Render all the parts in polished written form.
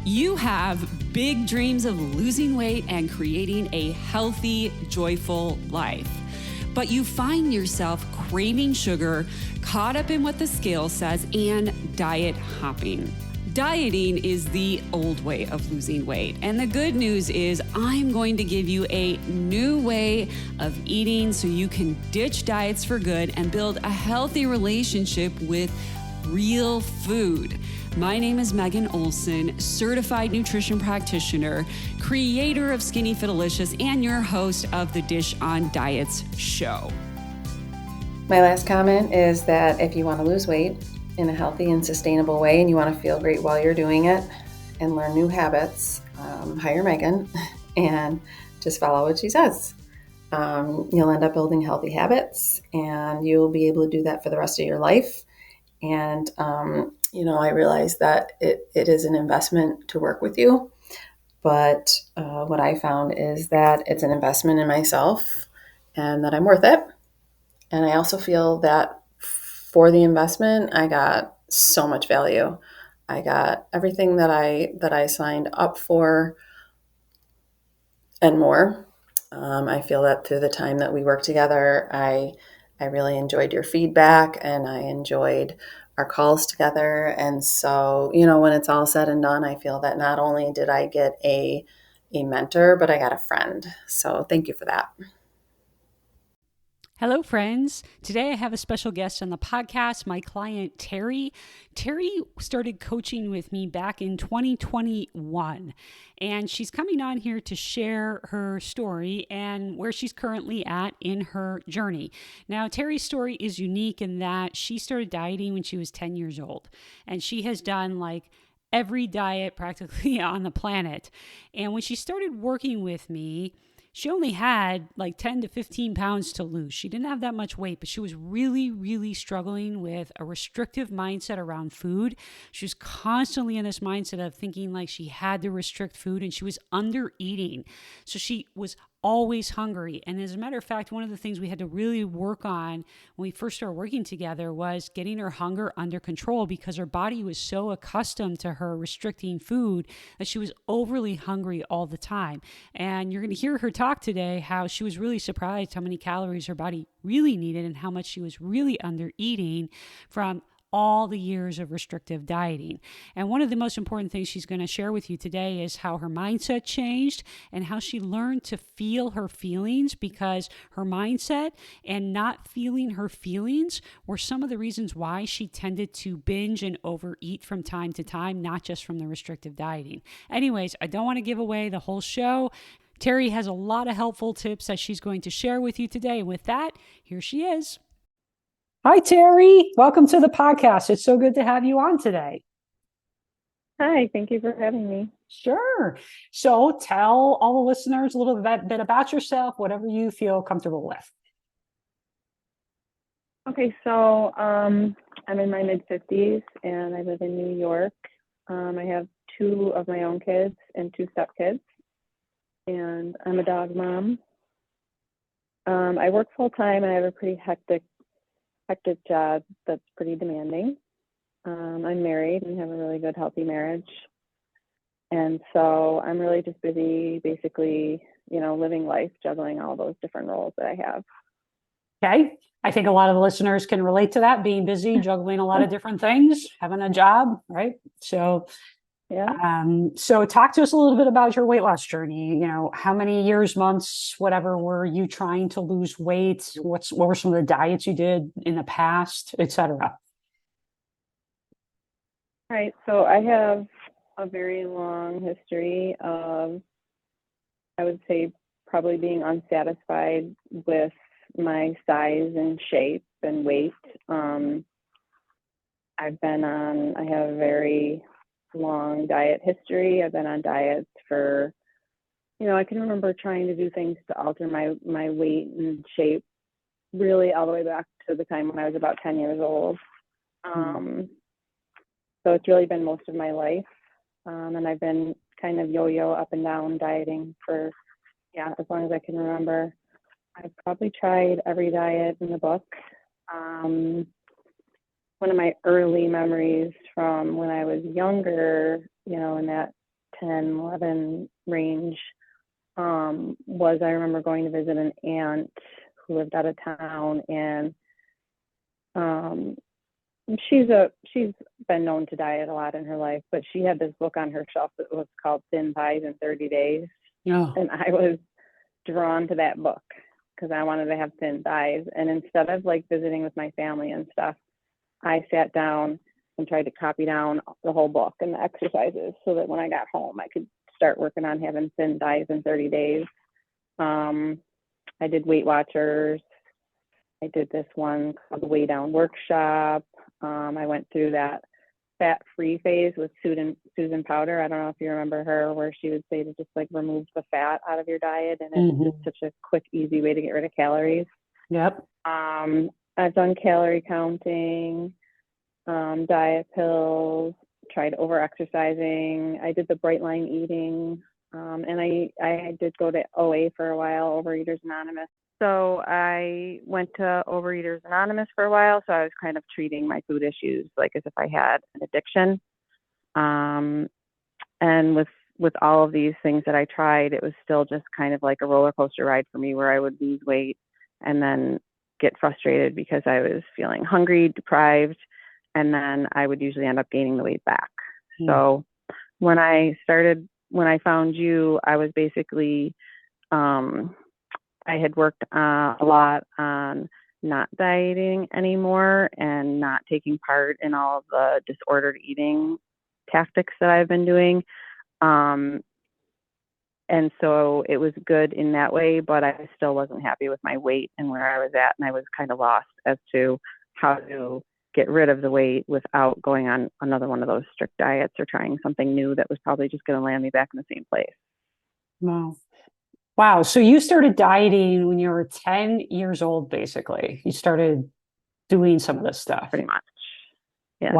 You have big dreams of losing weight and creating a healthy, joyful life. But you find yourself craving sugar, caught up in what the scale says, and diet hopping. Dieting is the old way of losing weight. And the good news is I'm going to give you a new way of eating so you can ditch diets for good and build a healthy relationship with real food. My name is Megan Olson, certified nutrition practitioner, creator of Skinny Fitalicious, and your host of the Dish on Diets show. My last comment is that if you want to lose weight in a healthy and sustainable way and you want to feel great while you're doing it and learn new habits, hire Megan and just follow what she says. You'll end up building healthy habits and you'll be able to do that for the rest of your life. And, I realize that it is an investment to work with you. But what I found is that it's an investment in myself and that I'm worth it. And I also feel that for the investment, I got so much value. I got everything that I signed up for and more. I feel that through the time that we worked together, I really enjoyed your feedback and I enjoyed our calls together. And so, when it's all said and done, I feel that not only did I get a mentor, but I got a friend. So thank you for that. Hello, friends. Today I have a special guest on the podcast, my client, Terry. Terry started coaching with me back in 2021, and she's coming on here to share her story and where she's currently at in her journey. Now, Terry's story is unique in that she started dieting when she was 10 years old, and she has done every diet practically on the planet. And when she started working with me, she only had 10 to 15 pounds to lose. She didn't have that much weight, but she was really, really struggling with a restrictive mindset around food. She was constantly in this mindset of thinking like she had to restrict food, and she was under eating. So she was always hungry. And as a matter of fact, one of the things we had to really work on when we first started working together was getting her hunger under control, because her body was so accustomed to her restricting food that she was overly hungry all the time. And you're going to hear her talk today how she was really surprised how many calories her body really needed and how much she was really under eating from all the years of restrictive dieting. And one of the most important things she's going to share with you today is how her mindset changed and how she learned to feel her feelings, because her mindset and not feeling her feelings were some of the reasons why she tended to binge and overeat from time to time, not just from the restrictive dieting. Anyways, I don't want to give away the whole show. Terry has a lot of helpful tips that she's going to share with you today. And with that, here she is. Hi, Terry. Welcome to the podcast. It's so good to have you on today. Hi, thank you for having me. Sure. So tell all the listeners a little bit about yourself, whatever you feel comfortable with. Okay, so I'm in my mid-50s and I live in New York. I have 2 of my own kids and 2 stepkids, and I'm a dog mom. I work full-time and I have a pretty hectic job that's pretty demanding. I'm married and have a really good, healthy marriage. And so I'm really just busy, basically, living life, juggling all those different roles that I have. Okay. I think a lot of the listeners can relate to that, being busy, juggling a lot of different things, having a job, right? So, yeah. So talk to us a little bit about your weight loss journey. How many years, months, whatever, were you trying to lose weight? What were some of the diets you did in the past, et cetera? All right. So I have a very long history of, I would say, probably being unsatisfied with my size and shape and weight. I have a very long diet history. I've been on diets for, I can remember trying to do things to alter my weight and shape really all the way back to the time when I was about 10 years old. So it's really been most of my life. And I've been kind of yo-yo up and down dieting for, as long as I can remember. I've probably tried every diet in the book. One of my early memories from when I was younger, in that 10, 11 range was I remember going to visit an aunt who lived out of town, and she's been known to diet a lot in her life, but she had this book on her shelf that was called Thin Thighs in 30 Days. Oh. And I was drawn to that book because I wanted to have thin thighs. And instead of like visiting with my family and stuff, I sat down and tried to copy down the whole book and the exercises so that when I got home, I could start working on having thin thighs in 30 days. I did Weight Watchers. I did this one called the Weigh Down Workshop. I went through that fat-free phase with Susan Powder. I don't know if you remember her, where she would say to just like remove the fat out of your diet, and it's just such a quick, easy way to get rid of calories. Yep. I've done calorie counting, diet pills, tried over-exercising. I did the bright line eating, and I did go to OA for a while, Overeaters Anonymous. So I went to Overeaters Anonymous for a while. So I was kind of treating my food issues like as if I had an addiction. And with all of these things that I tried, it was still just kind of like a roller coaster ride for me, where I would lose weight and then get frustrated because I was feeling hungry, deprived, and then I would usually end up gaining the weight back. So when I found you, I was basically, I had worked a lot on not dieting anymore and not taking part in all of the disordered eating tactics that I've been doing. And so it was good in that way, but I still wasn't happy with my weight and where I was at. And I was kind of lost as to how to get rid of the weight without going on another one of those strict diets or trying something new that was probably just going to land me back in the same place. Wow. So you started dieting when you were 10 years old, basically. You started doing some of this stuff. Pretty much. Yeah.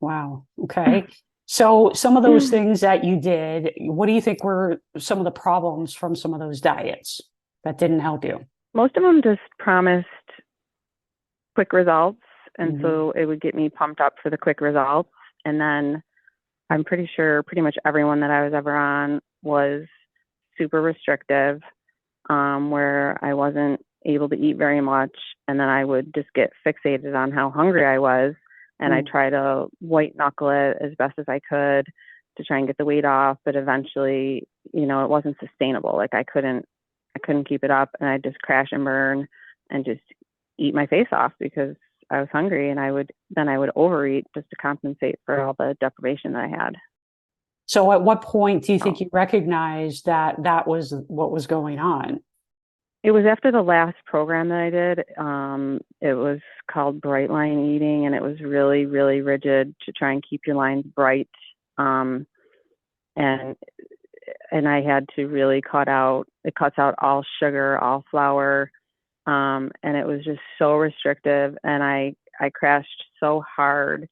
Wow. Okay. So some of those things that you did, what do you think were some of the problems from some of those diets that didn't help you? Most of them just promised quick results. And so it would get me pumped up for the quick results. And then I'm pretty sure pretty much everyone that I was ever on was super restrictive, where I wasn't able to eat very much. And then I would just get fixated on how hungry I was. And I try to white knuckle it as best as I could to try and get the weight off. But eventually, it wasn't sustainable. Like I couldn't keep it up, and I'd just crash and burn and just eat my face off because I was hungry. And I would overeat just to compensate for all the deprivation that I had. So at what point do you think you recognized that that was what was going on? It was after the last program that I did. It was called Bright Line Eating, and it was really, really rigid to try and keep your lines bright. And I had to really it cuts out all sugar, all flour. And it was just so restrictive. And I crashed so hard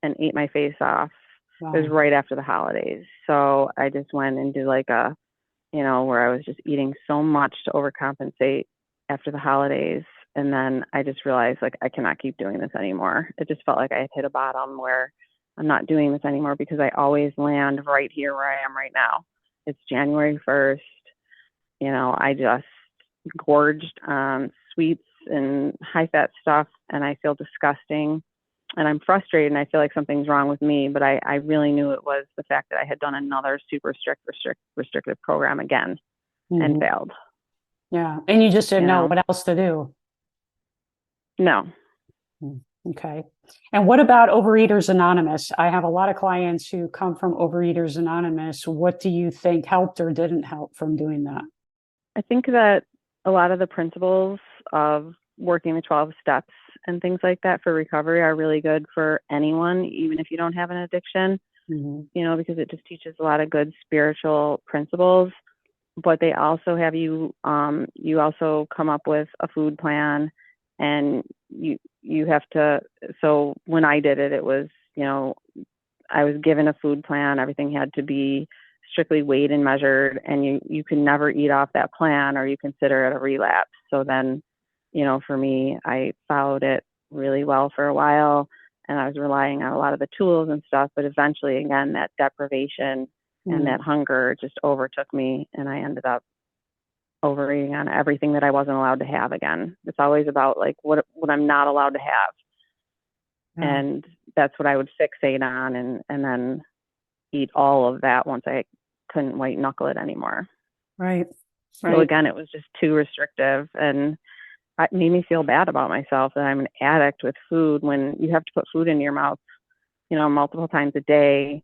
and ate my face off. Wow. It was right after the holidays. So I just went into like where I was just eating so much to overcompensate after the holidays. And then I just realized like, I cannot keep doing this anymore. It just felt like I had hit a bottom where I'm not doing this anymore, because I always land right here where I am right now. It's January 1st. I just gorged on sweets and high fat stuff, and I feel disgusting. And I'm frustrated, and I feel like something's wrong with me, but I really knew it was the fact that I had done another super restrictive program again and failed. Yeah. And you just didn't know what else to do. No. Okay. And what about Overeaters Anonymous? I have a lot of clients who come from Overeaters Anonymous. What do you think helped or didn't help from doing that? I think that a lot of the principles of working the 12 steps and things like that for recovery are really good for anyone, even if you don't have an addiction, because it just teaches a lot of good spiritual principles. But they also have you also come up with a food plan, and you have to, so when I did it, it was, I was given a food plan. Everything had to be strictly weighed and measured, and you can never eat off that plan, or you consider it a relapse. So then, for me, I followed it really well for a while, and I was relying on a lot of the tools and stuff, but eventually, again, that deprivation and that hunger just overtook me, and I ended up overeating on everything that I wasn't allowed to have again. It's always about like what I'm not allowed to have. And that's what I would fixate on, and then eat all of that once I couldn't white knuckle it anymore. Right. So again, it was just too restrictive, and it made me feel bad about myself that I'm an addict with food when you have to put food in your mouth, multiple times a day.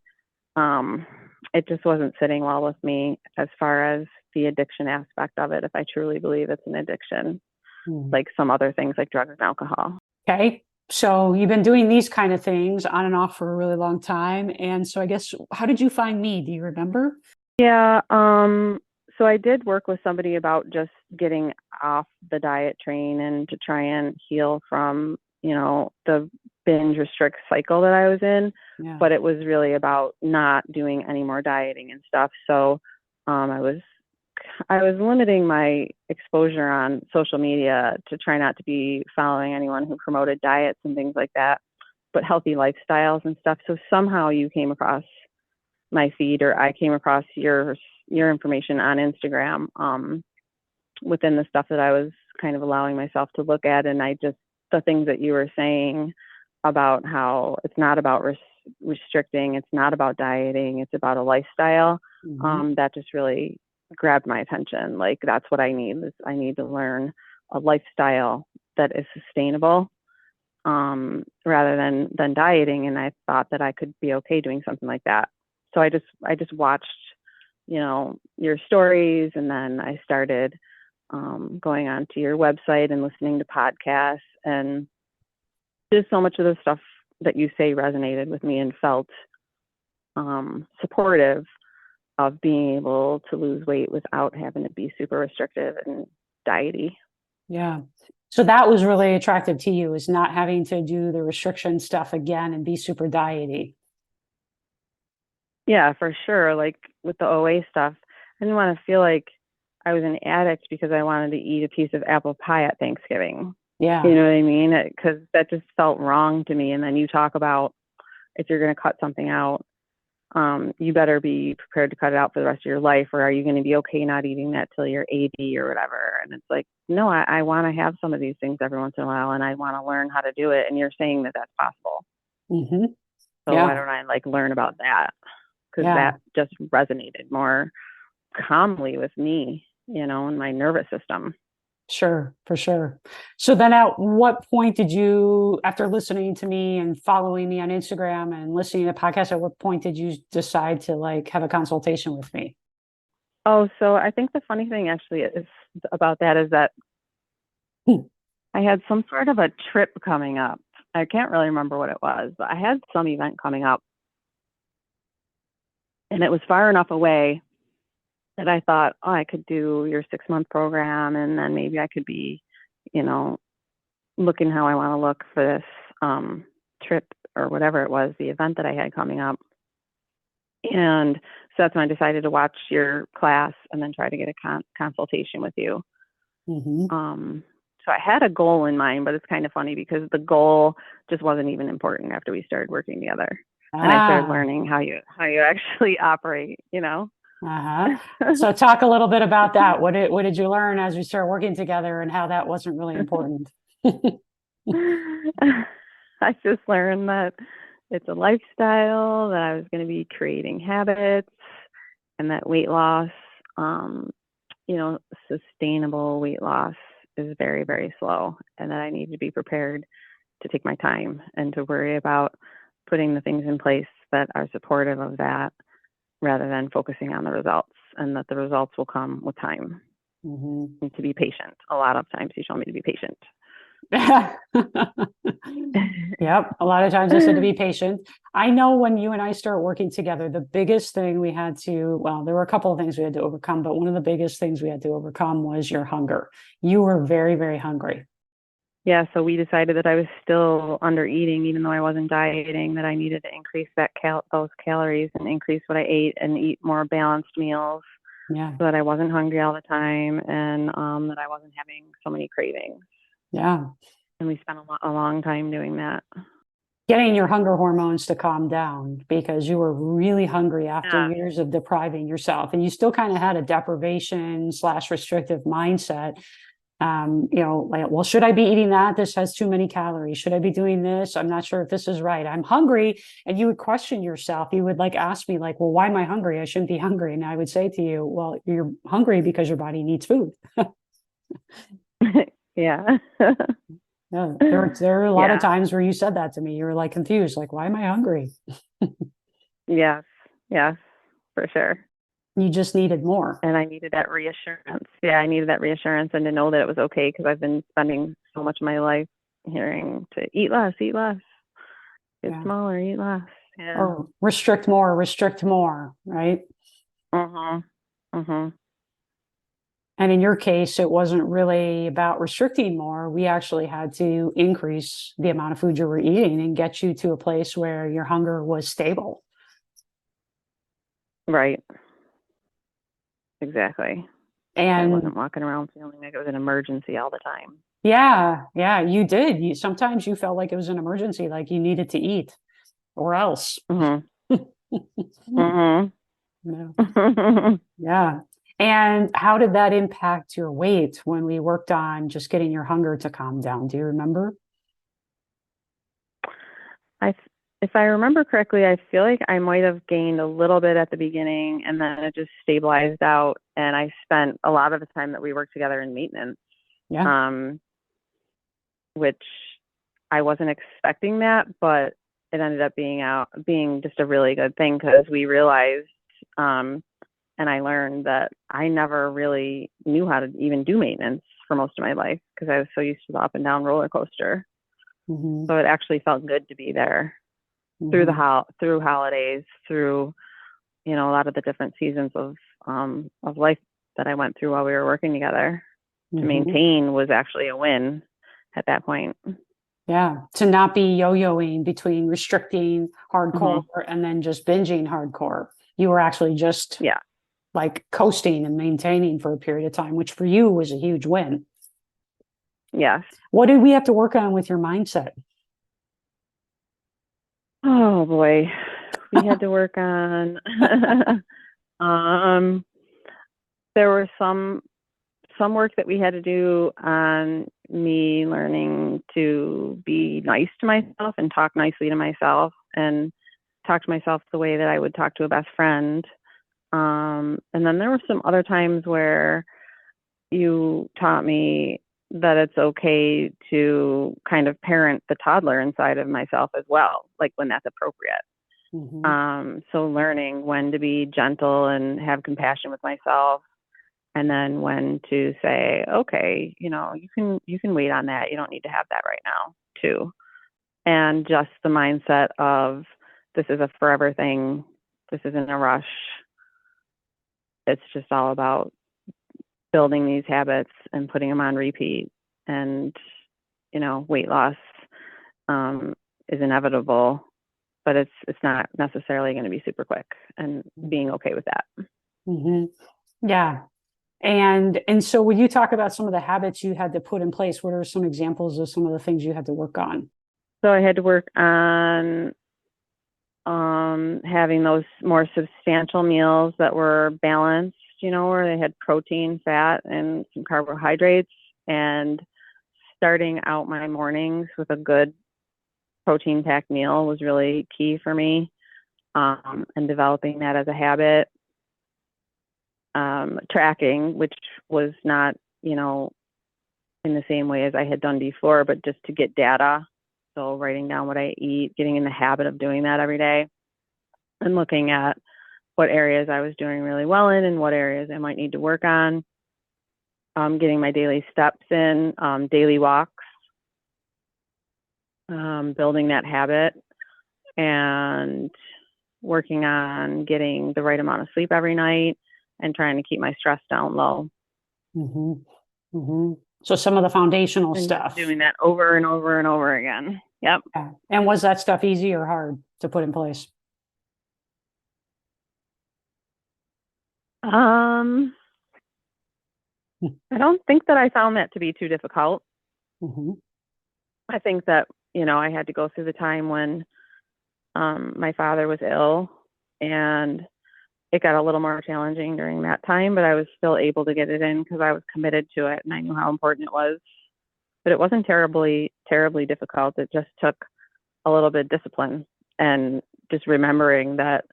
It just wasn't sitting well with me as far as the addiction aspect of it, if I truly believe it's an addiction, like some other things like drugs and alcohol. Okay. So you've been doing these kind of things on and off for a really long time. And so I guess, how did you find me? Do you remember? Yeah. So I did work with somebody about just getting off the diet train and to try and heal from, the binge restrict cycle that I was in. Yeah. But it was really about not doing any more dieting and stuff. So I was limiting my exposure on social media to try not to be following anyone who promoted diets and things like that, but healthy lifestyles and stuff. So somehow you came across my feed, or I came across your information on Instagram within the stuff that I was kind of allowing myself to look at. And the things that you were saying about how it's not about restricting, it's not about dieting, it's about a lifestyle, that just really grabbed my attention. Like, that's what I need. I need to learn a lifestyle that is sustainable, rather than dieting. And I thought that I could be okay doing something like that. So I just watched, your stories, and then I started going on to your website and listening to podcasts, and just so much of the stuff that you say resonated with me and felt supportive of being able to lose weight without having to be super restrictive and diety. Yeah. So that was really attractive to you, is not having to do the restriction stuff again and be super diety. Yeah, for sure. Like with the OA stuff, I didn't want to feel like I was an addict because I wanted to eat a piece of apple pie at Thanksgiving. Yeah. You know what I mean? Because that just felt wrong to me. And then you talk about, if you're going to cut something out, you better be prepared to cut it out for the rest of your life, or are you going to be okay not eating that till you're 80 or whatever? And it's like, no, I want to have some of these things every once in a while, and I want to learn how to do it. And you're saying that that's possible. So why don't I learn about that? Because that just resonated more calmly with me, in my nervous system. Sure, for sure. So then at what point did you, after listening to me and following me on Instagram and listening to the podcast, at what point did you decide to have a consultation with me? Oh, so I think the funny thing actually is about that is that I had some sort of a trip coming up. I can't really remember what it was, but I had some event coming up, and it was far enough away that I thought, oh, I could do your 6-month program, and then maybe I could be, looking how I want to look for this trip or whatever it was, the event that I had coming up. And so that's when I decided to watch your class and then try to get a consultation with you. So I had a goal in mind, but it's kind of funny because the goal just wasn't even important after we started working together. And I started learning how you actually operate, So talk a little bit about that. What did you learn as we started working together, and how that wasn't really important? I just learned that it's a lifestyle, that I was going to be creating habits, and that weight loss, sustainable weight loss is very, very slow, and that I need to be prepared to take my time and to worry about putting the things in place that are supportive of that, rather than focusing on the results, and that the results will come with time. And to be patient. A lot of times you told me to be patient. Yep. A lot of times I said to be patient. I know when you and I start working together, the biggest thing we had to, well, there were a couple of things we had to overcome, but one of the biggest things we had to overcome was your hunger. You were very, very hungry. Yeah, so we decided that I was still under eating, even though I wasn't dieting, that I needed to increase those calories and increase what I ate and eat more balanced meals. Yeah. So that I wasn't hungry all the time, and that I wasn't having so many cravings. Yeah. And we spent a long time doing that. Getting your hunger hormones to calm down because you were really hungry after Yeah. years of depriving yourself, and you still kind of had a deprivation slash restrictive mindset. Like, well, should I be eating that? This has too many calories. Should I be doing this? I'm not sure if this is right. I'm hungry. And you would question yourself. You would like ask me like, well, why am I hungry? I shouldn't be hungry. And I would say to you, well, you're hungry because your body needs food. Yeah. Yeah, there are a lot of Yeah. times where you said that to me. You were like confused, like, why am I hungry? Yes. Yes, for sure. You just needed more. And I needed that reassurance. Yeah, I needed that reassurance and to know that it was okay because I've been spending so much of my life hearing to eat less, get Yeah. smaller, eat less. Yeah. Or restrict more, right? Mhm. Mhm. And in your case, it wasn't really about restricting more. We actually had to increase the amount of food you were eating and get you to a place where your hunger was stable. Right. Exactly. I And wasn't walking around feeling like it was an emergency all the time. yeah, you did. Sometimes you felt like it was an emergency, like you needed to eat or else. Mhm. Mhm. Yeah. Yeah. And how did that impact your weight when we worked on just getting your hunger to calm down? Do you remember? I, if I remember correctly, I feel like I might have gained a little bit at the beginning, and then it just stabilized out. And I spent a lot of the time that we worked together in maintenance, Yeah. um, which I wasn't expecting that, but it ended up being just a really good thing because we realized, um, and I learned that I never really knew how to even do maintenance for most of my life because I was so used to the up and down roller coaster. Hmm. So it actually felt good to be there through Hmm. through holidays, through a lot of the different seasons of life that I went through while we were working together. To Hmm. maintain was actually a win at that point. Yeah. To not be yo-yoing between restricting hardcore Hmm. and then just binging hardcore. You were actually just Yeah. like coasting and maintaining for a period of time, which for you was a huge win. Yes. What did we have to work on with your mindset? Oh boy, we had to work on. um, there were some work that we had to do on me learning to be nice to myself and talk nicely to myself and talk to myself the way that I would talk to a best friend. And then there were some other times where you taught me that it's okay to kind of parent the toddler inside of myself as well, like when that's appropriate. Hmm. So learning when to be gentle and have compassion with myself, and then when to say, okay, you can wait on that. You don't need to have that right now, too. And just the mindset of this is a forever thing. This isn't a rush. It's just all about building these habits and putting them on repeat. And weight loss is inevitable, but it's not necessarily going to be super quick. And being okay with that. Hmm. Yeah. And so when you talk about some of the habits you had to put in place, what are some examples of some of the things you had to work on? So I had to work on having those more substantial meals that were balanced, where they had protein, fat, and some carbohydrates, and starting out my mornings with a good protein packed meal was really key for me, and developing that as a habit. Tracking, which was not, in the same way as I had done before, but just to get data. So writing down what I eat, getting in the habit of doing that every day, and looking at what areas I was doing really well in and what areas I might need to work on. Getting my daily steps in, daily walks, building that habit, and working on getting the right amount of sleep every night and trying to keep my stress down low. Hmm. Hmm. So some of the foundational And just stuff. doing that over and over and over again. Yep. Yeah. And was that stuff easy or hard to put in place? Um, I don't think that I found that to be too difficult. Mm-hmm. I think that I had to go through the time when my father was ill, and it got a little more challenging during that time, but I was still able to get it in because I was committed to it and I knew how important it was. But it wasn't terribly, terribly difficult. It just took a little bit of discipline and just remembering that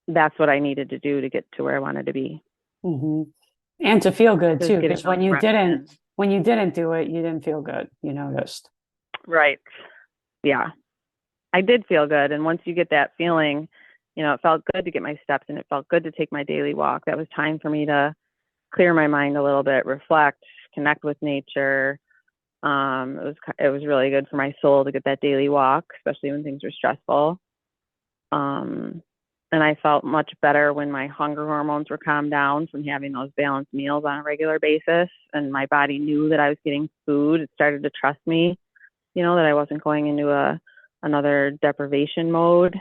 that's what I needed to do to get to where I wanted to be. Hmm. And to feel good Just too, getting because those reps in. when you didn't do it, you didn't feel good. You noticed. Right. Yeah. I did feel good. And once you get that feeling, it felt good to get my steps and it felt good to take my daily walk. That was time for me to clear my mind a little bit, reflect, connect with nature. It was really good for my soul to get that daily walk, especially when things were stressful. And I felt much better when my hunger hormones were calmed down from having those balanced meals on a regular basis. And my body knew that I was getting food. It started to trust me, that I wasn't going into another deprivation mode.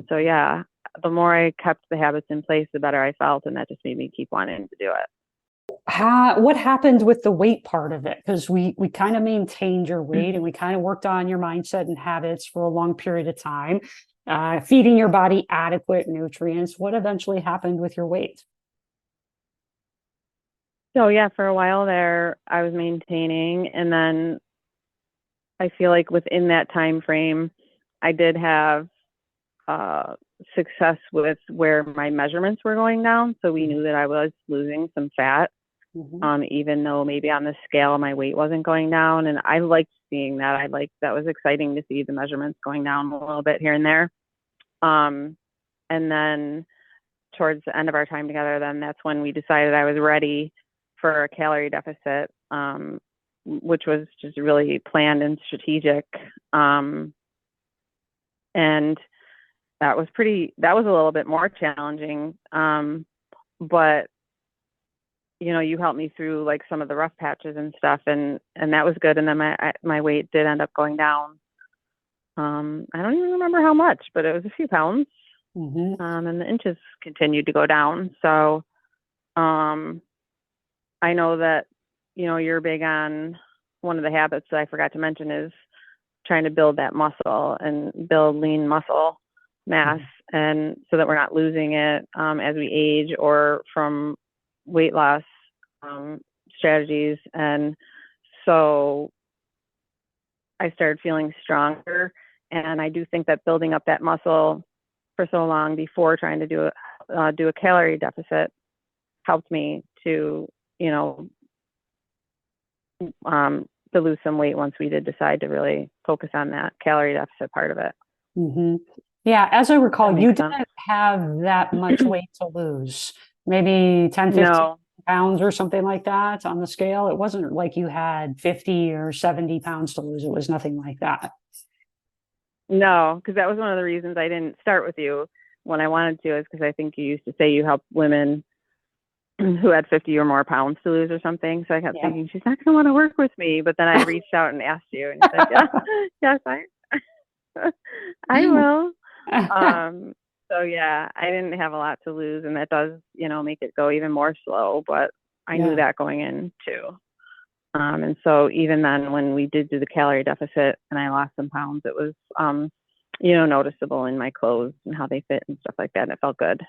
So yeah, the more I kept the habits in place, the better I felt. And that just made me keep wanting to do it. What happened with the weight part of it? Because we kind of maintained your weight and we kind of worked on your mindset and habits for a long period of time, feeding your body adequate nutrients. What eventually happened with your weight? So yeah, for a while there, I was maintaining, and then I feel like within that time frame, I did have success with where my measurements were going down. So we knew that I was losing some fat, even though maybe on the scale my weight wasn't going down. And I liked seeing that. That was exciting to see the measurements going down a little bit here and there. And then towards the end of our time together, then that's when we decided I was ready for a calorie deficit, which was just really planned and strategic. And that was a little bit more challenging. But you helped me through like some of the rough patches and stuff, and that was good. And then my weight did end up going down. I don't even remember how much, but it was a few pounds. And the inches continued to go down. So, I know that, you're big on one of the habits that I forgot to mention is trying to build that muscle and build lean muscle mass, and so that we're not losing it as we age or from weight loss strategies. And so I started feeling stronger, and I do think that building up that muscle for so long before trying to do a calorie deficit helped me to to lose some weight once we did decide to really focus on that calorie deficit part of it. Yeah, as I recall, you sense. didn't have that much weight to lose, maybe 10, 15 No, pounds or something like that on the scale. It wasn't like you had 50 or 70 pounds to lose. It was nothing like that. no, because that was one of the reasons I didn't start with you when I wanted to, is because I think you used to say you help women who had 50 or more pounds to lose or something. So I kept thinking, she's not going to want to work with me. But then I reached out and asked you, and you said, yeah, yes, I will. So yeah, I didn't have a lot to lose, and that does, make it go even more slow, but I knew that going in too. And so even then when we did do the calorie deficit and I lost some pounds, it was, noticeable in my clothes and how they fit and stuff like that. And it felt good.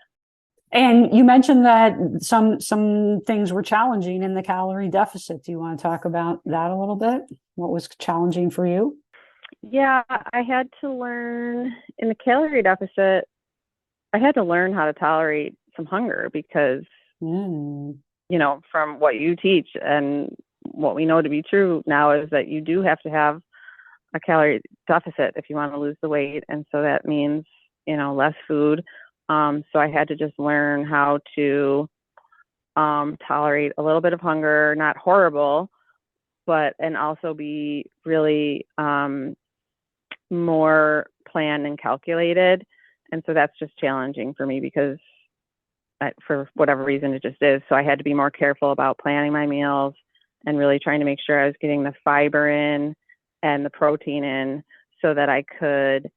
And you mentioned that some things were challenging in the calorie deficit. Do you want to talk about that a little bit? What was challenging for you? Yeah, I had to learn in the calorie deficit. I had to learn how to tolerate some hunger because, from what you teach and what we know to be true now is that you do have to have a calorie deficit if you want to lose the weight. And so that means, less food. So I had to just learn how to tolerate a little bit of hunger, not horrible, and also be really more planned and calculated. And so that's just challenging for me because for whatever reason, it just is. So I had to be more careful about planning my meals and really trying to make sure I was getting the fiber in and the protein in so that I could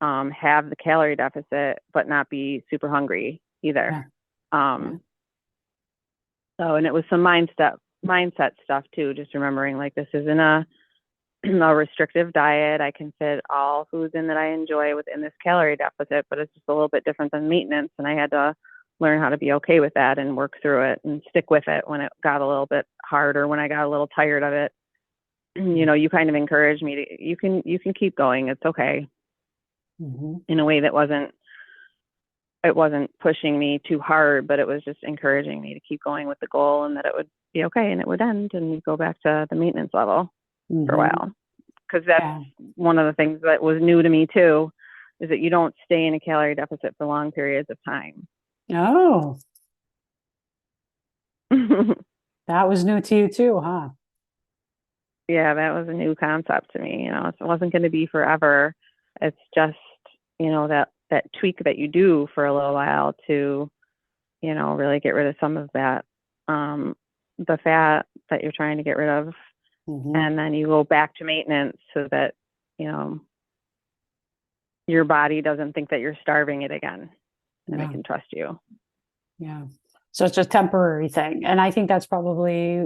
have the calorie deficit, but not be super hungry either. And it was some mindset stuff too, just remembering like this isn't a a restrictive diet. I can fit all foods in that I enjoy within this calorie deficit, but it's just a little bit different than maintenance. And I had to learn how to be okay with that and work through it and stick with it when it got a little bit hard or when I got a little tired of it. You kind of encouraged me to, you can keep going. It's okay. In a way that it wasn't pushing me too hard, but it was just encouraging me to keep going with the goal and that it would be okay and it would end and you go back to the maintenance level for a while. Because that's one of the things that was new to me too, is that you don't stay in a calorie deficit for long periods of time. Oh, that was new to you too, huh? Yeah, that was a new concept to me. It wasn't going to be forever. It's just, that tweak that you do for a little while to, really get rid of some of that, the fat that you're trying to get rid of. And then you go back to maintenance so that, your body doesn't think that you're starving it again and it can trust you. Yeah. So it's a temporary thing. And I think that's probably,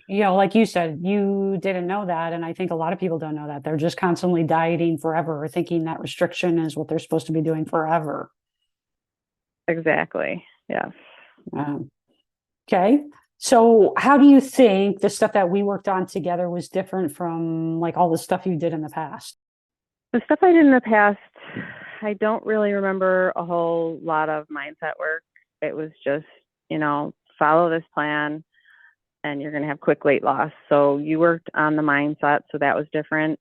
like you said, you didn't know that. And I think a lot of people don't know that. They're just constantly dieting forever or thinking that restriction is what they're supposed to be doing forever. Exactly. Yes. Okay. So how do you think the stuff that we worked on together was different from like all the stuff you did in the past? The stuff I did in the past, I don't really remember a whole lot of mindset work. It was just, follow this plan and you're going to have quick weight loss. So you worked on the mindset. So that was different.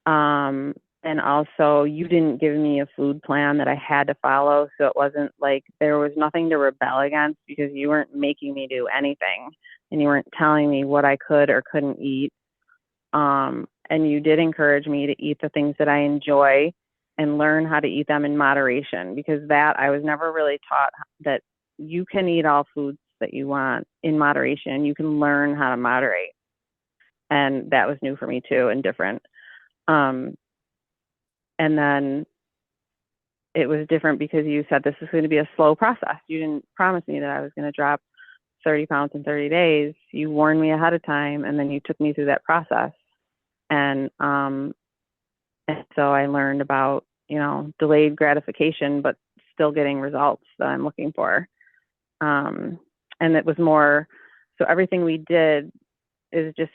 And also you didn't give me a food plan that I had to follow. So it wasn't like there was nothing to rebel against because you weren't making me do anything and you weren't telling me what I could or couldn't eat. And you did encourage me to eat the things that I enjoy and learn how to eat them in moderation, because that I was never really taught that you can eat all foods that you want in moderation. You can learn how to moderate. And that was new for me too and different. And then it was different because you said this is going to be a slow process. You didn't promise me that I was going to drop 30 pounds in 30 days. You warned me ahead of time and then you took me through that process. And so I learned about, delayed gratification, but still getting results that I'm looking for. And it was more, so everything we did is just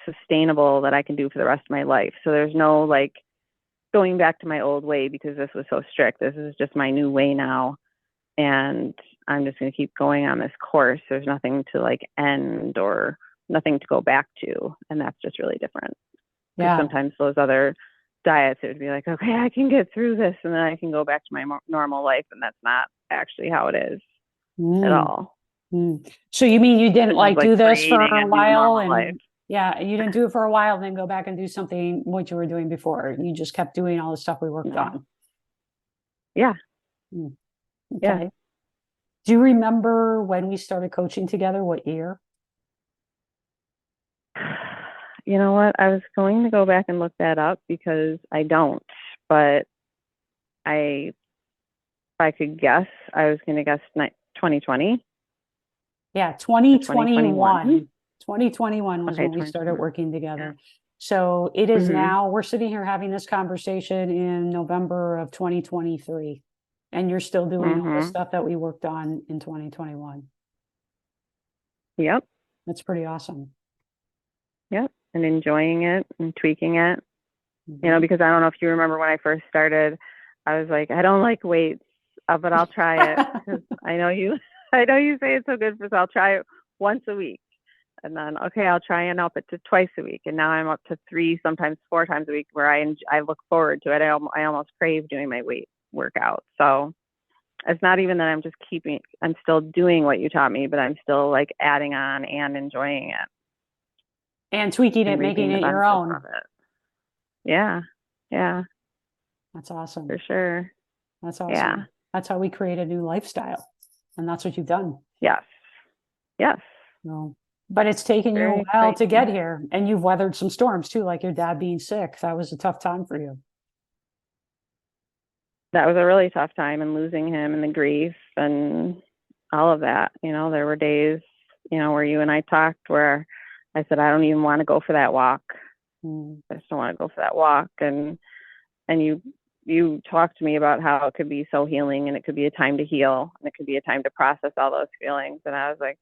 sustainable that I can do for the rest of my life. So there's no like going back to my old way because this was so strict. This is just my new way now. And I'm just going to keep going on this course. There's nothing to like end or nothing to go back to. And that's just really different. Yeah. Sometimes those other diets, it would be like, okay, I can get through this and then I can go back to my normal life. And that's not actually how it is at all. So you mean you didn't like do this for a while and life. Yeah, you didn't do it for a while, then go back and do something what you were doing before. You just kept doing all the stuff we worked on. Yeah. Okay. Yeah. Do you remember when we started coaching together? What year? You know what? I was going to go back and look that up because I don't, but if I could guess, I was going to guess 2020. Yeah, 2021. 2021 was when we started working together. Yeah. So it is now, we're sitting here having this conversation in November of 2023, and you're still doing all the stuff that we worked on in 2021. Yep. That's pretty awesome. Yep. And enjoying it and tweaking it, because I don't know if you remember when I first started, I was like, I don't like weights, but I'll try it because I know you say it's so good for, so I'll try it once a week. And then, okay, I'll try and up it to twice a week. And now I'm up to 3, sometimes 4 times a week where I look forward to it. I almost crave doing my weight workout. So it's not even that I'm still doing what you taught me, but I'm still like adding on and enjoying it. And tweaking it, making it your own. Yeah. Yeah. That's awesome. For sure. That's awesome. Yeah. That's how we create a new lifestyle. And that's what you've done. Yes. Yes. No. But it's taken you a while to get here, and you've weathered some storms too, like your dad being sick. That was a tough time for you. That was a really tough time, and losing him and the grief and all of that. There were days, where you and I talked where I said, I don't even want to go for that walk. Mm. I just don't want to go for that walk. And you talked to me about how it could be so healing, and it could be a time to heal, and it could be a time to process all those feelings. And I was like,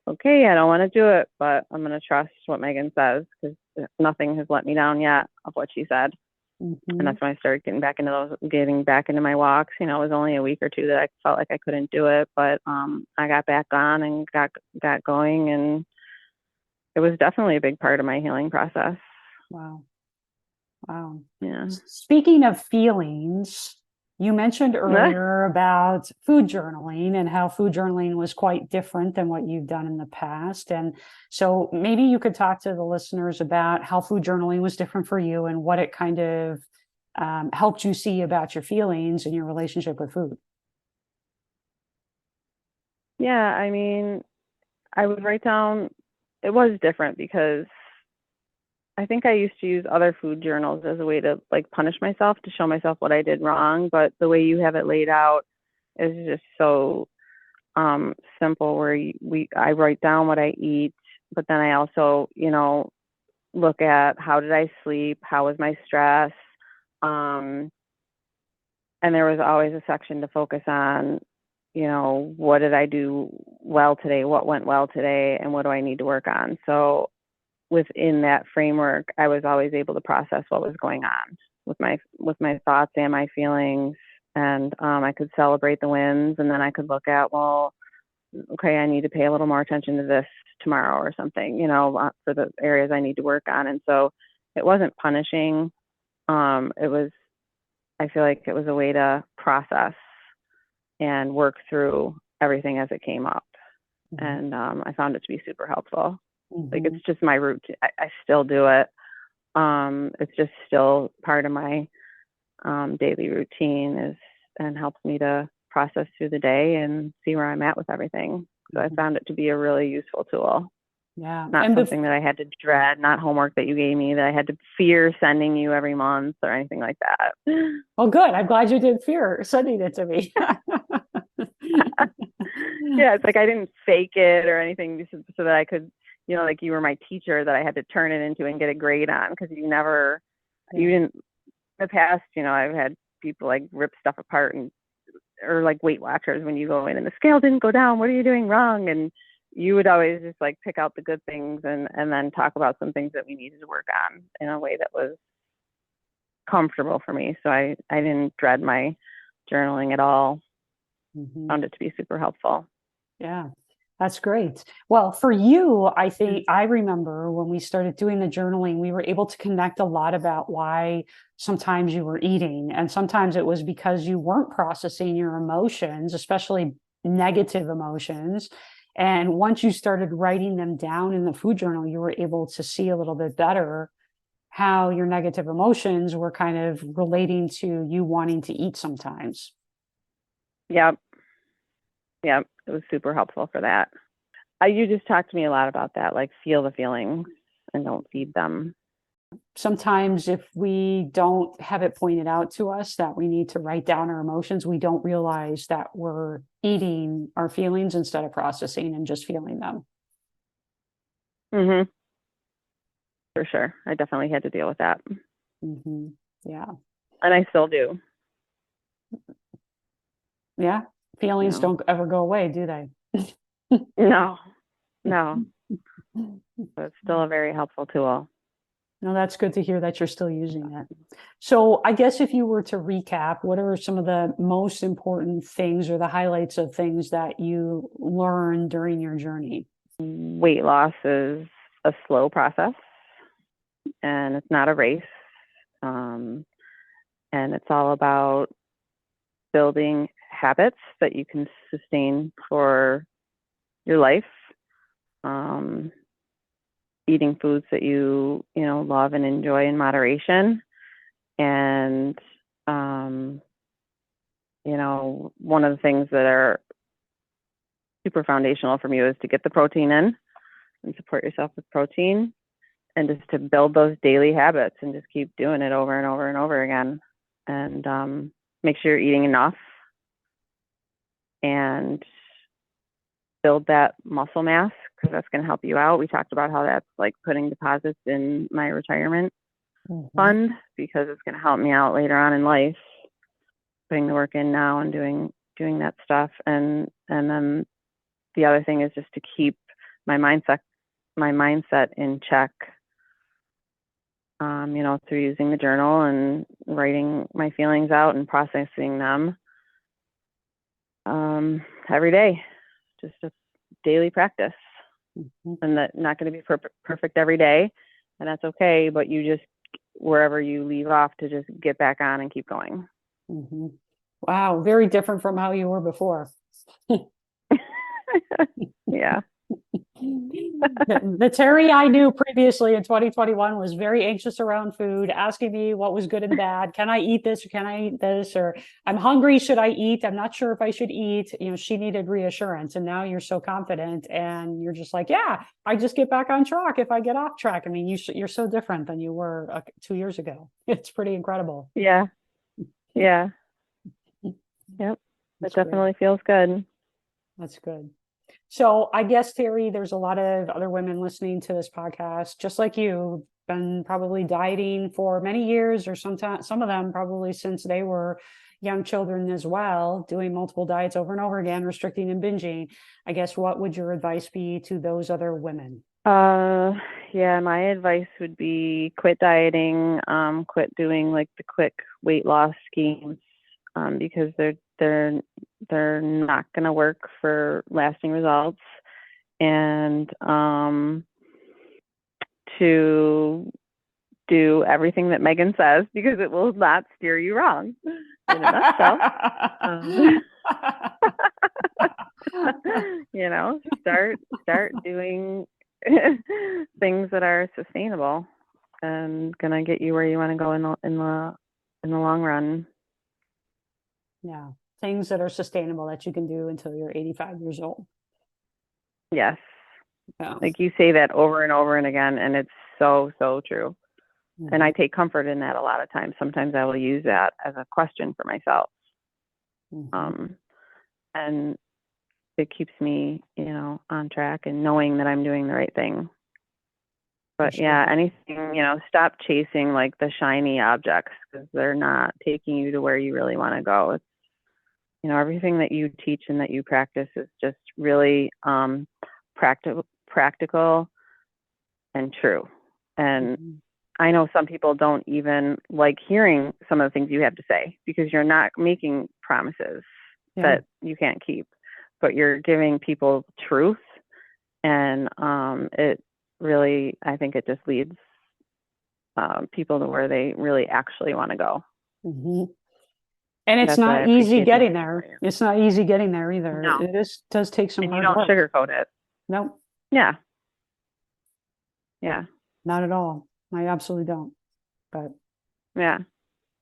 okay, I don't want to do it, but I'm going to trust what Megan says, because nothing has let me down yet of what she said. And that's when I started getting back into my walks. You know, it was only a week or two that I felt like I couldn't do it, but I got back on and got going, and it was definitely a big part of my healing process. Wow. Wow. Yeah. Speaking of feelings, you mentioned earlier about food journaling and how food journaling was quite different than what you've done in the past. And so maybe you could talk to the listeners about how food journaling was different for you and what it kind of helped you see about your feelings and your relationship with food. Yeah, I mean, I would write down, it was different because I think I used to use other food journals as a way to like punish myself, to show myself what I did wrong. But the way you have it laid out is just so simple, where I write down what I eat, but then I also, look at how did I sleep, how was my stress, and there was always a section to focus on, what did I do well today, what went well today, and what do I need to work on. So within that framework, I was always able to process what was going on with my thoughts and my feelings, and I could celebrate the wins, and then I could look at, well, okay, I need to pay a little more attention to this tomorrow or something, for the areas I need to work on. And so it wasn't punishing. I feel like it was a way to process and work through everything as it came up. And I found it to be super helpful. Like, it's just my routine. I still do it. It's just still part of my daily routine, and helps me to process through the day and see where I'm at with everything. So I found it to be a really useful tool. Yeah. Not something that I had to dread, not homework that you gave me that I had to fear sending you every month or anything like that. Well, good. I'm glad you did fear sending it to me. Yeah, it's like I didn't fake it or anything so that I could, like you were my teacher that I had to turn it into and get a grade on, because you didn't, in the past, I've had people like rip stuff apart, or like Weight Watchers, when you go in and the scale didn't go down, what are you doing wrong? And you would always just like pick out the good things and then talk about some things that we needed to work on in a way that was comfortable for me. So I didn't dread my journaling at all. Found it to be super helpful. Yeah, that's great. Well, for you, I think I remember when we started doing the journaling, we were able to connect a lot about why sometimes you were eating. And sometimes it was because you weren't processing your emotions, especially negative emotions. And once you started writing them down in the food journal, you were able to see a little bit better how your negative emotions were kind of relating to you wanting to eat sometimes. Yep. Yep. It was super helpful for that. You just talked to me a lot about that, like feel the feelings and don't feed them. Sometimes if we don't have it pointed out to us that we need to write down our emotions, we don't realize that we're eating our feelings instead of processing and just feeling them. Mm-hmm. For sure. I definitely had to deal with that. Mm-hmm. Yeah. And I still do. Yeah. Feelings don't ever go away, do they? No. But it's still a very helpful tool. No, that's good to hear that you're still using it. So I guess if you were to recap, what are some of the most important things or the highlights of things that you learned during your journey? Weight loss is a slow process, and it's not a race. And it's all about building habits that you can sustain for your life. Eating foods that you love and enjoy in moderation. And one of the things that are super foundational for me is to get the protein in and support yourself with protein, and just to build those daily habits and just keep doing it over and over and over again, and make sure you're eating enough and build that muscle mass, because that's going to help you out. We talked about how that's like putting deposits in my retirement fund because it's going to help me out later on in life, putting the work in now and doing that stuff. And then the other thing is just to keep my mindset in check, through using the journal and writing my feelings out and processing them every day, just a daily practice. And that's not going to be perfect every day, and that's okay, but you just, wherever you leave off, to just get back on and keep going. Wow, very different from how you were before. Yeah. The Terry I knew previously in 2021 was very anxious around food, asking me what was good and bad. Can I eat this? Or can I eat this? Or I'm hungry. Should I eat? I'm not sure if I should eat. She needed reassurance. And now you're so confident and you're just like, yeah, I just get back on track if I get off track. I mean, you're so different than you were 2 years ago. It's pretty incredible. Yeah. Yeah. Yep. It definitely feels good. That's good. So I guess, Terry, there's a lot of other women listening to this podcast, just like you, been probably dieting for many years, or sometimes some of them probably since they were young children as well, doing multiple diets over and over again, restricting and binging. I guess, what would your advice be to those other women? Yeah, my advice would be quit dieting, quit doing like the quick weight loss schemes, because they're not going to work for lasting results, and to do everything that Megan says, because it will not steer you wrong in a nutshell. Start doing things that are sustainable and gonna get you where you want to go in the long run. Yeah, things that are sustainable that you can do until you're 85 years old. Yes. Yeah. Like you say that over and over and again, and it's so true. And I take comfort in that a lot of times. Sometimes I will use that as a question for myself. And it keeps me, on track and knowing that I'm doing the right thing. But yeah, anything, stop chasing like the shiny objects, because they're not taking you to where you really want to go. It's, everything that you teach and that you practice is just really practical and true. And I know some people don't even like hearing some of the things you have to say, because you're not making promises that you can't keep, but you're giving people truth. And it really, I think it just leads people to where they really actually want to go. And it's not easy getting there. It's not easy getting there either. No. It does take some hard work. You don't sugarcoat it. No. Yeah. Not at all. I absolutely don't. But yeah.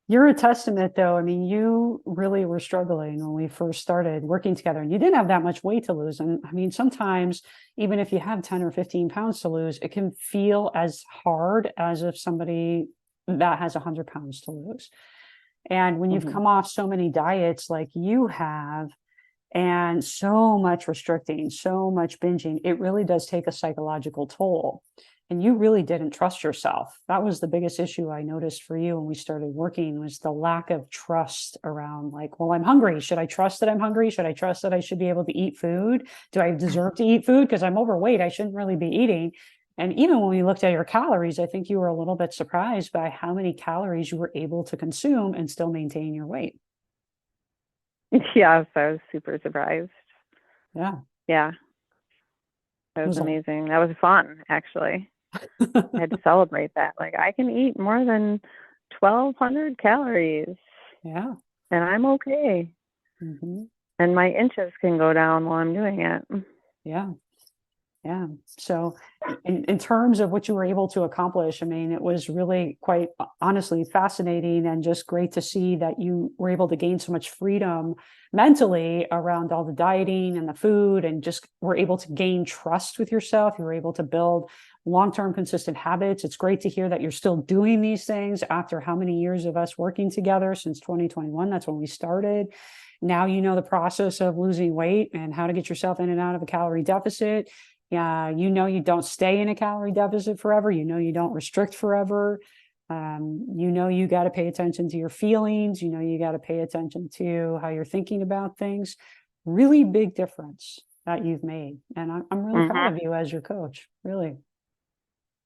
You're a testament, though. I mean, you really were struggling when we first started working together, and you didn't have that much weight to lose. And I mean, sometimes even if you have 10 or 15 pounds to lose, it can feel as hard as if somebody that has 100 pounds to lose. And when you've come off so many diets like you have, and so much restricting, so much binging, it really does take a psychological toll. And you really didn't trust yourself. That was the biggest issue I noticed for you when we started working, was the lack of trust around, like, well, I'm hungry. Should I trust that I'm hungry? Should I trust that I should be able to eat food? Do I deserve to eat food? Because I'm overweight. I shouldn't really be eating. And even when we looked at your calories, I think you were a little bit surprised by how many calories you were able to consume and still maintain your weight. Yes, I was super surprised. Yeah. That was amazing. That was fun, actually. I had to celebrate that. Like, I can eat more than 1,200 calories. Yeah. And I'm okay. And my inches can go down while I'm doing it. Yeah. So in terms of what you were able to accomplish, I mean, it was really quite honestly fascinating, and just great to see that you were able to gain so much freedom mentally around all the dieting and the food, and just were able to gain trust with yourself. You were able to build long-term consistent habits. It's great to hear that you're still doing these things after how many years of us working together, since 2021. That's when we started. Now you know the process of losing weight and how to get yourself in and out of a calorie deficit. You don't stay in a calorie deficit forever. You don't restrict forever. You got to pay attention to your feelings. You got to pay attention to how you're thinking about things. Really big difference that you've made. And I'm really proud of you as your coach, really.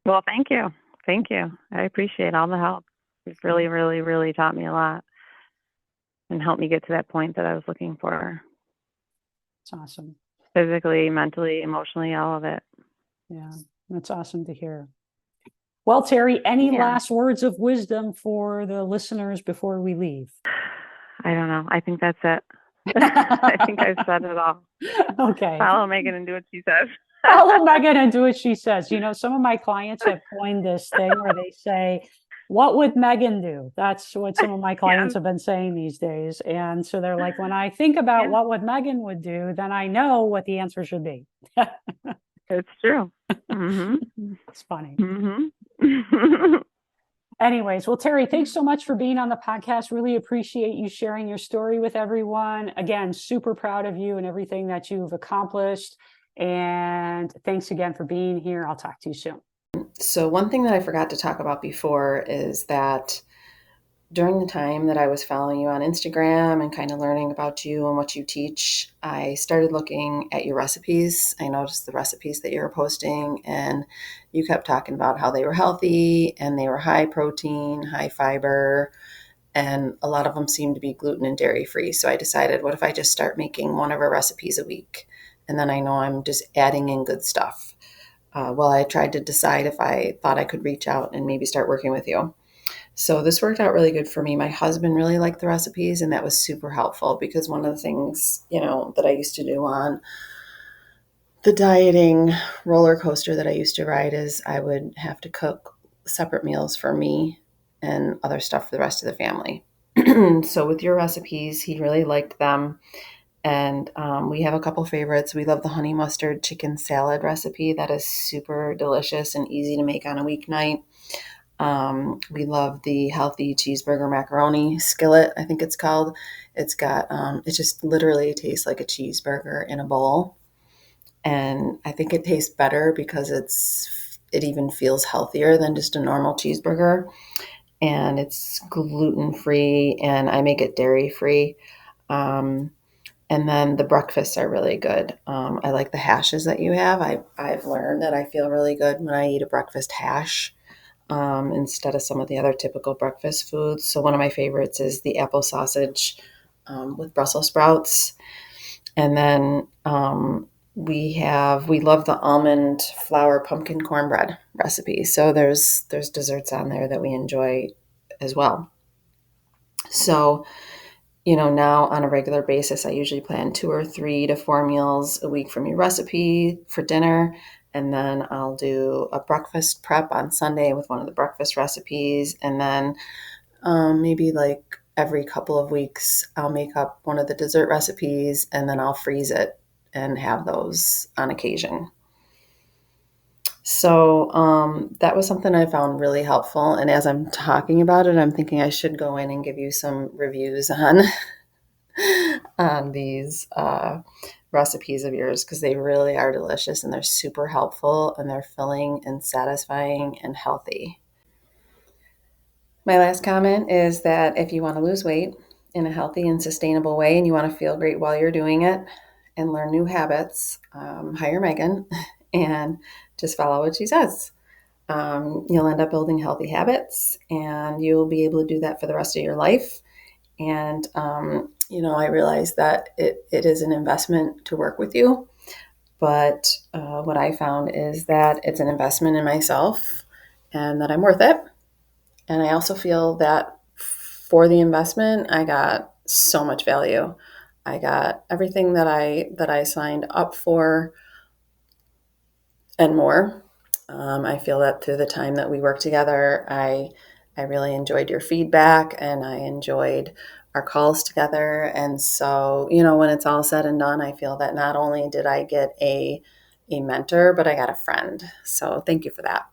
Well, thank you. Thank you. I appreciate all the help. It's really, really, really taught me a lot and helped me get to that point that I was looking for. It's awesome. Physically, mentally, emotionally, all of it. Yeah, that's awesome to hear. Well, Terry, any last words of wisdom for the listeners before we leave? I don't know. I think that's it. I think I've said it all. Okay. Follow Megan and do what she says. Follow Megan and do what she says. Some of my clients have coined this thing where they say, what would Megan do? That's what some of my clients have been saying these days. And so they're like, when I think about what would Megan would do, then I know what the answer should be. It's true. Mm-hmm. It's funny. Mm-hmm. Anyways, well, Terry, thanks so much for being on the podcast. Really appreciate you sharing your story with everyone. Again, super proud of you and everything that you've accomplished. And thanks again for being here. I'll talk to you soon. So one thing that I forgot to talk about before is that during the time that I was following you on Instagram and kind of learning about you and what you teach, I started looking at your recipes. I noticed the recipes that you were posting, and you kept talking about how they were healthy and they were high protein, high fiber, and a lot of them seemed to be gluten and dairy free. So I decided, what if I just start making one of our recipes a week? And then I know I'm just adding in good stuff. Well, I tried to decide if I thought I could reach out and maybe start working with you. So this worked out really good for me. My husband really liked the recipes, and that was super helpful because one of the things, that I used to do on the dieting roller coaster that I used to ride is I would have to cook separate meals for me and other stuff for the rest of the family. So with your recipes, he really liked them. And we have a couple favorites. We love the honey mustard chicken salad recipe. That is super delicious and easy to make on a weeknight. We love the healthy cheeseburger macaroni skillet, I think it's called. It's got, it just literally tastes like a cheeseburger in a bowl. And I think it tastes better because it even feels healthier than just a normal cheeseburger. And it's gluten-free, and I make it dairy-free. And then the breakfasts are really good. I like the hashes that you have. I've learned that I feel really good when I eat a breakfast hash instead of some of the other typical breakfast foods. So one of my favorites is the apple sausage with Brussels sprouts. And then we love the almond flour pumpkin cornbread recipe. So there's desserts on there that we enjoy as well. So now on a regular basis, I usually plan 2 or 3 to 4 meals a week from your recipe for dinner. And then I'll do a breakfast prep on Sunday with one of the breakfast recipes. And then maybe like every couple of weeks, I'll make up one of the dessert recipes, and then I'll freeze it and have those on occasion. So that was something I found really helpful. And as I'm talking about it, I'm thinking I should go in and give you some reviews on these recipes of yours, because they really are delicious and they're super helpful and they're filling and satisfying and healthy. My last comment is that if you want to lose weight in a healthy and sustainable way and you want to feel great while you're doing it and learn new habits, hire Megan and just follow what she says. You'll end up building healthy habits, and you'll be able to do that for the rest of your life. And, I realize that it is an investment to work with you. But what I found is that it's an investment in myself and that I'm worth it. And I also feel that for the investment, I got so much value. I got everything that I signed up for and more. I feel that through the time that we worked together, I really enjoyed your feedback, and I enjoyed our calls together. And so, when it's all said and done, I feel that not only did I get a mentor, but I got a friend. So thank you for that.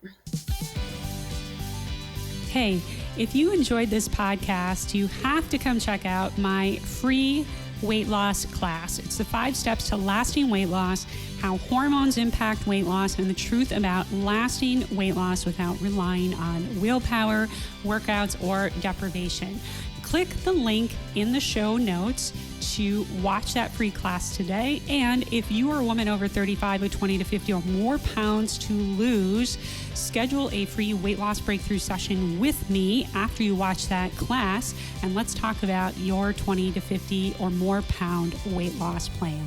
Hey, if you enjoyed this podcast, you have to come check out my free weight loss class. It's the 5 steps to lasting weight loss, how hormones impact weight loss, and the truth about lasting weight loss without relying on willpower, workouts, or deprivation. Click the link in the show notes to watch that free class today. And if you are a woman over 35 with 20 to 50 or more pounds to lose, schedule a free weight loss breakthrough session with me after you watch that class. And let's talk about your 20 to 50 or more pound weight loss plan.